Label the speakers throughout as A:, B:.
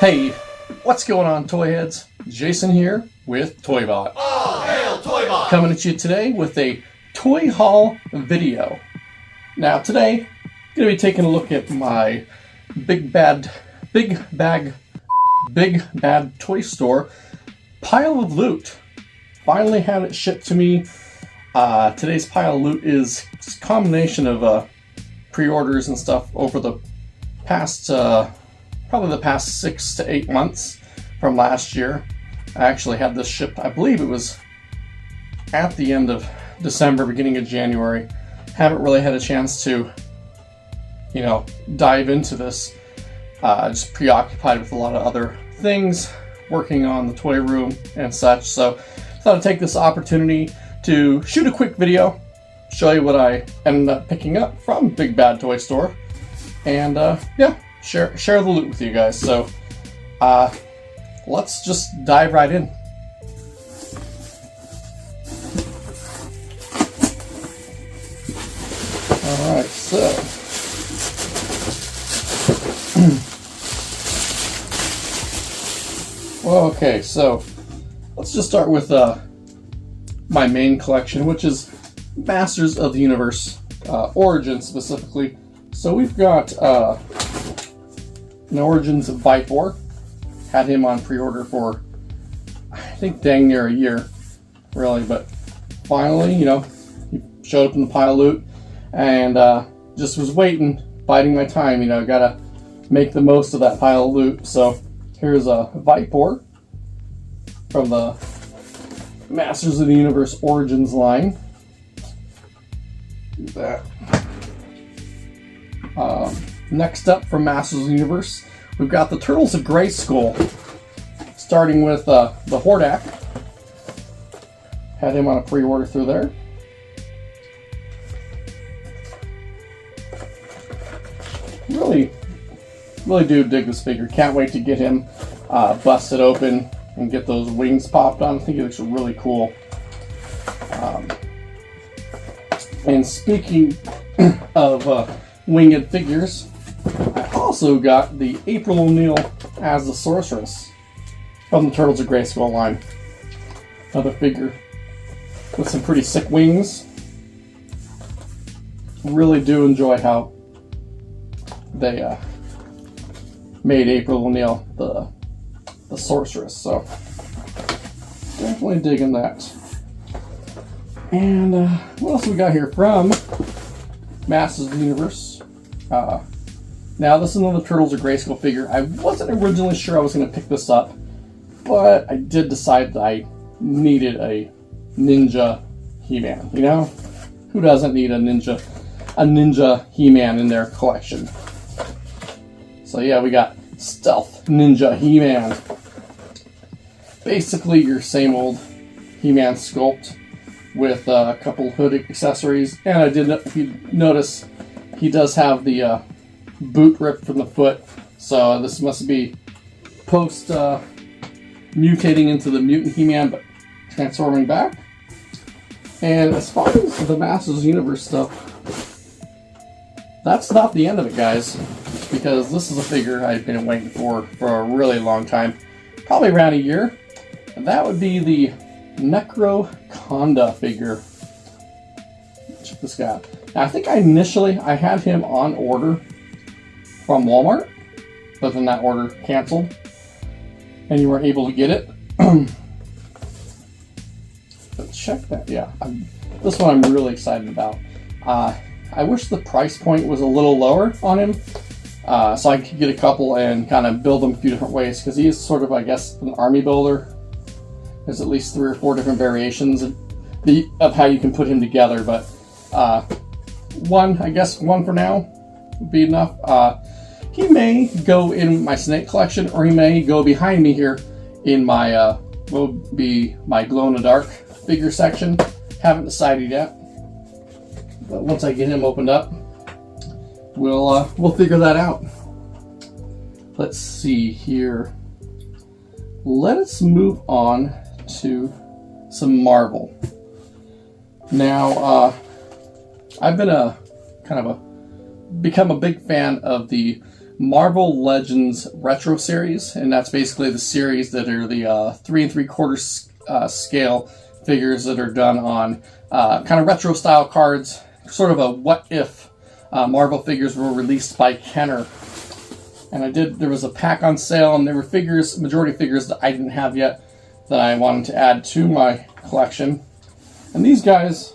A: Hey, what's going on, toy heads? Jason here with ToyBot.
B: Oh, hail ToyBot!
A: Coming at you today with a toy haul video. Now today, I'm going to be taking a look at my big bad toy store pile of loot. Finally had it shipped to me. Today's pile of loot is a combination of pre-orders and stuff over the past probably the past 6 to 8 months from last year. I actually had this shipped, I believe it was at the end of December, beginning of January. Haven't really had a chance to, dive into this. Just preoccupied with a lot of other things, working on the toy room and such. So thought I'd take this opportunity to shoot a quick video, show you what I ended up picking up from Big Bad Toy Store, and share the loot with you guys. So let's just dive right in. Alright, so okay, so let's just start with my main collection, which is Masters of the Universe Origins specifically. So we've got an Origins of Vipor. Had him on pre-order for, I think, dang near a year, really. But finally, he showed up in the pile of loot, and just was waiting, biding my time. Gotta make the most of that pile of loot. So here's a Vipor from the Masters of the Universe Origins line. Do that. Next up from Masters of the Universe, we've got the Turtles of Grayskull, starting with the Hordak. Had him on a pre-order through there. Really do dig this figure. Can't wait to get him busted open and get those wings popped on. I think it looks really cool. And speaking of winged figures, I also got the April O'Neal as the Sorceress from the Turtles of Grayskull line. Another figure with some pretty sick wings. Really do enjoy how they made April O'Neal the Sorceress, so definitely digging that. And what else we got here from Masters of the Universe? Now this is another Turtles of Grayskull figure. I wasn't originally sure I was going to pick this up, but I did decide that I needed a Ninja He-Man. Who doesn't need a Ninja He-Man in their collection? So yeah, we got Stealth Ninja He-Man. Basically your same old He-Man sculpt with a couple hood accessories. And I did, if you notice, he does have the boot ripped from the foot. So this must be post mutating into the mutant He-Man, but transforming back. And as far as the Masters of the Universe stuff, that's not the end of it, guys. Because this is a figure I've been waiting for a really long time. Probably around a year. And that would be the Necroconda figure. Check this guy out. Now, I think I had him on order from Walmart, but then that order canceled, and you weren't able to get it. But check that, yeah. This one I'm really excited about. I wish the price point was a little lower on him, so I could get a couple and kind of build them a few different ways, because he is sort of, I guess, an army builder. There's at least 3 or 4 different variations of how you can put him together, but one for now would be enough. He may go in my snake collection, or he may go behind me here in my will be my glow-in-the-dark figure section. Haven't decided yet, but once I get him opened up, we'll figure that out. Let's see here. Let's move on to some Marvel. Now, I've been become a big fan of the Marvel Legends Retro Series, and that's basically the series that are the 3 3/4 scale figures that are done on kind of retro style cards, sort of a what if Marvel figures were released by Kenner. And there was a pack on sale, and there were majority figures that I didn't have yet that I wanted to add to my collection. And these guys,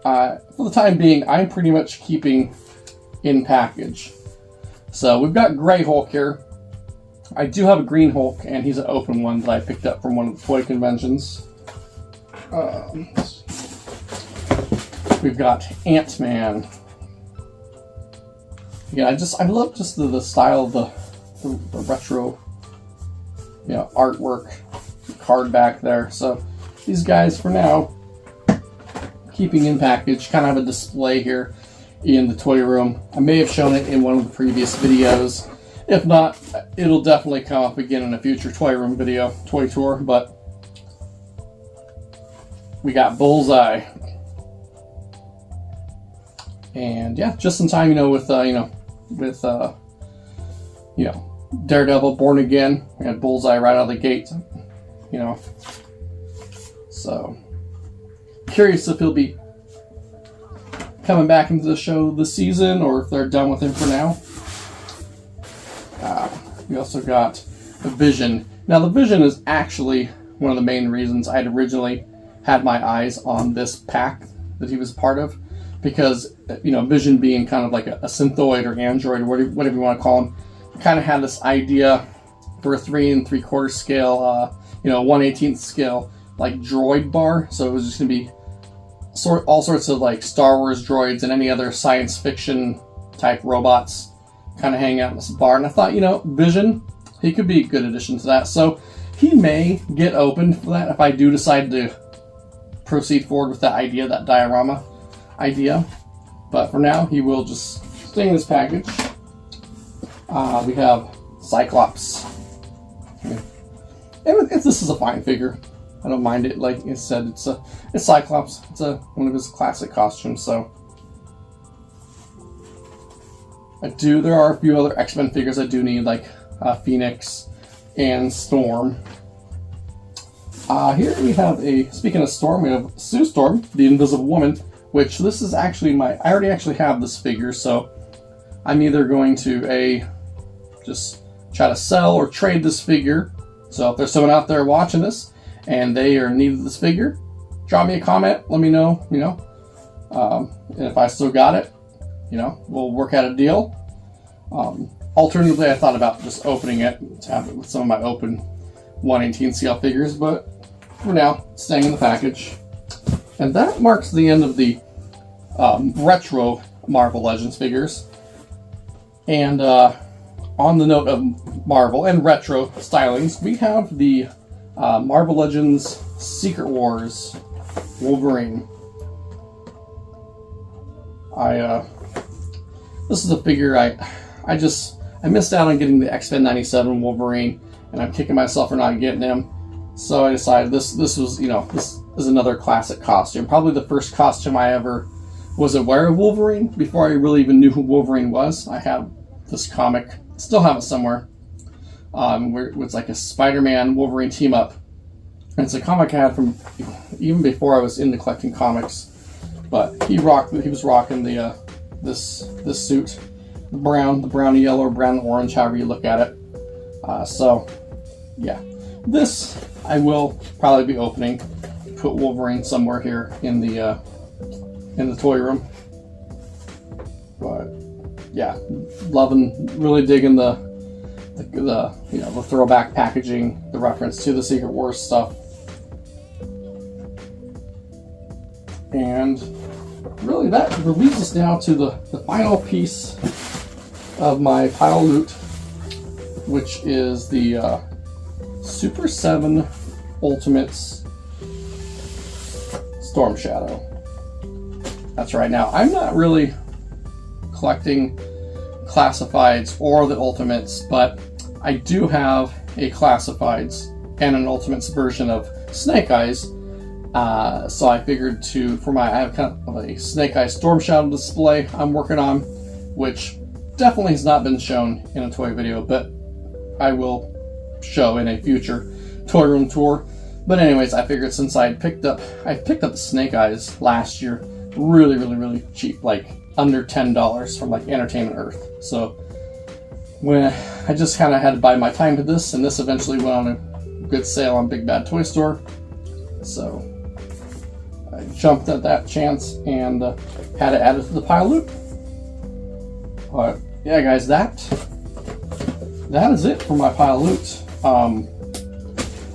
A: for the time being, I'm pretty much keeping in package. So we've got Gray Hulk here. I do have a Green Hulk, and he's an open one that I picked up from one of the toy conventions. We've got Ant-Man. Yeah, I love just the style of the retro, artwork, card back there. So these guys, for now, keeping in package, kind of have a display here in the toy room. I may have shown it in one of the previous videos. If not, it'll definitely come up again in a future toy room video, toy tour. But we got Bullseye. And yeah, just in time, with Daredevil, Born Again, we had Bullseye right out of the gate, So, curious if he'll be coming back into the show this season, or if they're done with him for now. We also got the Vision. Now, the Vision is actually one of the main reasons I'd originally had my eyes on this pack that he was part of, because Vision being kind of like a synthoid or android or whatever you want to call him, kind of had this idea for a 3 3/4 scale, 1/18 scale, like droid bar. So it was just gonna be all sorts of like Star Wars droids and any other science fiction type robots kind of hanging out in this bar. And I thought, Vision, he could be a good addition to that. So he may get opened for that if I do decide to proceed forward with that idea, that diorama idea. But for now, he will just stay in this package. We have Cyclops. And this is a fine figure. I don't mind it. Like I said, it's Cyclops. It's one of his classic costumes. So there are a few other X-Men figures I do need, like Phoenix and Storm. Here we have speaking of Storm, we have Sue Storm, the Invisible Woman, which this is actually I already actually have this figure, so I'm either going to just try to sell or trade this figure. So if there's someone out there watching this and they are in need of this figure, drop me a comment, let me know, and if I still got it, we'll work out a deal. Alternatively, I thought about just opening it to have it with some of my open 1/18 scale figures, but for now, staying in the package. And that marks the end of the retro Marvel Legends figures. And on the note of Marvel and retro stylings, we have the Marvel Legends Secret Wars Wolverine. This is a figure I missed out on getting the X-Men 97 Wolverine, and I'm kicking myself for not getting him. So I decided this was, this is another classic costume. Probably the first costume I ever was aware of Wolverine before I really even knew who Wolverine was. I have this comic, still have it somewhere, where it's like a Spider-Man Wolverine team up. And it's a comic I had from even before I was into collecting comics. But he was rocking the this suit, the brown and yellow, or brown and orange, however you look at it. So yeah, this I will probably be opening. Put Wolverine somewhere here in the toy room. But yeah, really digging the throwback packaging, the reference to the Secret Wars stuff. And really that leads us now to the final piece of my pile loot, which is the Super 7 Ultimates Storm Shadow. That's right. Now, I'm not really collecting classifieds or the Ultimates, but I do have a classifieds and an Ultimates version of Snake Eyes. So I figured I have kind of a Snake Eyes Storm Shadow display I'm working on, which definitely has not been shown in a toy video, but I will show in a future toy room tour. But anyways, I figured since I picked up the Snake Eyes last year, really cheap, like under $10 from like Entertainment Earth. So when I just kind of had to buy my time to this, and this eventually went on a good sale on Big Bad Toy Store, so I jumped at that chance and had it added to the pile of loot. But yeah, guys, that is it for my pile of loot.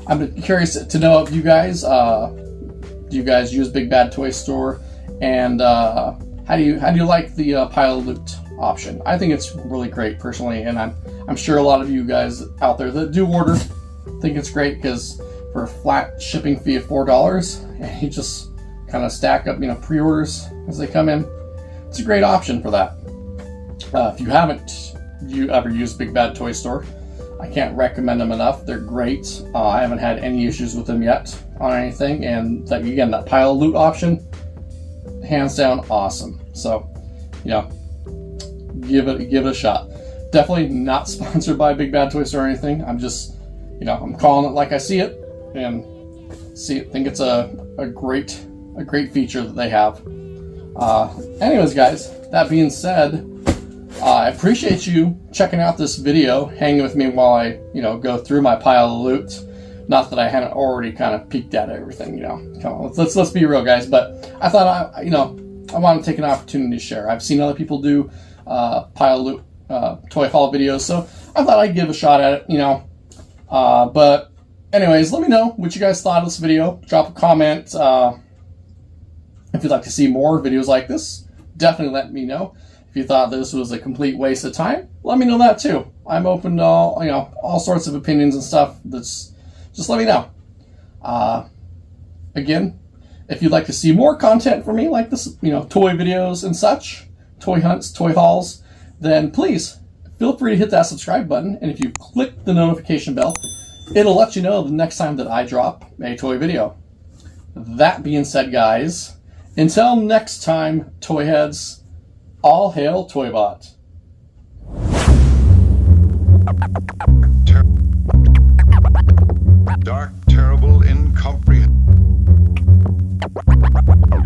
A: I'm curious to know if you guys do you guys use Big Bad Toy Store, and how do you like the pile of loot option? I think it's really great personally, and I'm sure a lot of you guys out there that do order think it's great, because for a flat shipping fee of $4, and you just kind of stack up, pre-orders as they come in. It's a great option for that. If you haven't ever used Big Bad Toy Store, I can't recommend them enough. They're great. I haven't had any issues with them yet on anything, and that pile of loot option, hands down awesome. So, give it a shot. Definitely not sponsored by Big Bad Toy Store or anything. I'm just, I'm calling it like I see it, and think it's a great feature that they have. Anyways, guys, that being said, I appreciate you checking out this video, hanging with me while I, go through my pile of loot. Not that I hadn't already kind of peeked at everything, Come on, let's be real, guys. But I thought I want to take an opportunity to share. I've seen other people do pile of loot toy haul videos, so I thought I'd give a shot at it, But anyways, let me know what you guys thought of this video. Drop a comment. If you'd like to see more videos like this, definitely let me know. If you thought this was a complete waste of time, let me know that too. I'm open to all sorts of opinions and stuff. Just let me know. Again, if you'd like to see more content from me like this, toy videos and such, toy hunts, toy hauls, then please feel free to hit that subscribe button. And if you click the notification bell, it'll let you know the next time that I drop a toy video. That being said, guys, until next time, toy heads, all hail ToyBot.
B: Dark, terrible, incomprehensible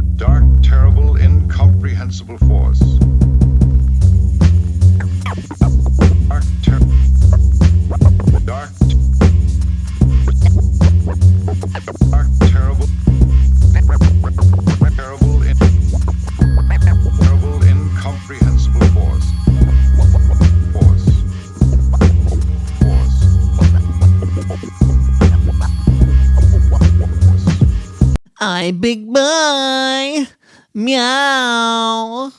B: force. Terrible, incomprehensible force.
C: Big boy. Meow.